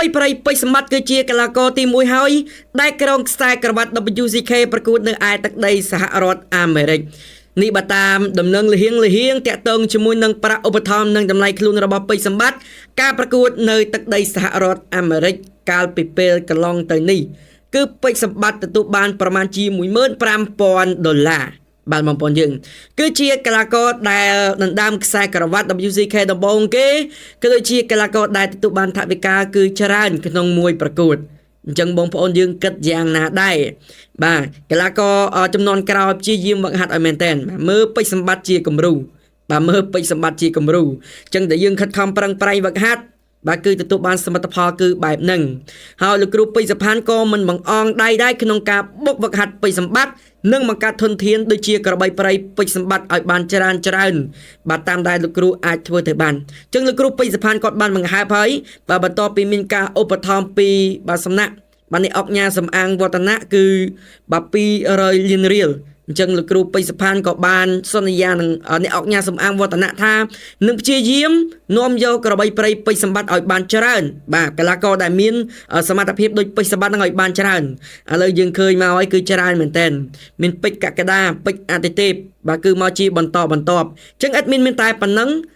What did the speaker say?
បីប្រៃពេជ្រសម្បត្តិគឺជាកីឡាករទី1ហើយដែលក្រុងខ្សែក្រវ៉ាត់ WCK ប្រកួតនៅឯទឹកដីសហរដ្ឋអាមេរិកនេះបើតាមដំណឹងលហៀងតាក់ទងជាមួយនឹងប្រាក់ឧបត្ថម្ភនិងតម្លៃខ្លួនរបស់ពេជ្រសម្បត្តិការប្រកួតនៅទឹកដីសហរដ្ឋអាមេរិកកាលពីពេលកន្លងទៅនេះគឺពេជ្រសម្បត្តិទទួលបានប្រមាណជា$15,000បាទបងប្អូនយើងគឺជាកីឡាករដែលដណ្ដើមខ្សែក្រវ៉ាត់ WCK ដំបូងគេគឺដូចជាកីឡាករដែលទទួលបានថវិកាគឺច្រើនក្នុងមួយប្រកួតអញ្ចឹងបងប្អូនយើងគិតយ៉ាងណាដែរបាទកីឡាករចំនួនក្រោយព្យាយាមវឹកហាត់ឲ្យមែនតើមើលពេជ្រសម្បត្តិជាគំរូបាទមើលពេជ្រសម្បត្តិជាគំរូអញ្ចឹងតែយើងខិតខំប្រឹងប្រែងវឹកហាត់បាទគឺទទួលបានសមិទ្ធផលគឺបែបហ្នឹងហើយលោកគ្រូពេជ្រសុផានក៏មិនបង្អង់ដៃដែរក្នុងការបុកវឹកហាត់ពេជ្រសម្បត្តិនិងបង្កើតធនធានដូចជាក្របីប្រៃពេជ្រសម្បត្តិឲ្យបានច្រើនបាទតាមដែលលោកគ្រូអាចធ្វើទៅបានអញ្ចឹងលោកគ្រូពេជ្រសុផានគាត់បានបង្ហើបហើយបាទបន្ទាប់ពីមានការឧបត្ថម្ភពីបាទសំណាក់បាទអ្នកអង្គការសំអាងវឌ្ឍនៈគឺបាទ$200 លានអញ្ចឹងលោកគ្រូពេជ្រសុផានក៏បានសន្យានឹងអ្នកអង្គការសំអាងវឌ្ឍនៈថានឹងព្យាយាមនាំយកក្របីប្រៃពេជ្រសម្បត្តិឲ្យបានច្រើនបាទកីឡាករដែលមានសមត្ថភាពដូចពេជ្រសម្បត្តិនឹងឲ្យបានច្រើនឥឡូវយើងឃើញមកហើយគឺច្រើនមែនតើមានពេជ្រកក្កដាពេជ្រអាទិទេពបាទគឺមកជាបន្តបន្ទាប់អញ្ចឹងអេដមីនមានតែប៉ុណ្ណឹង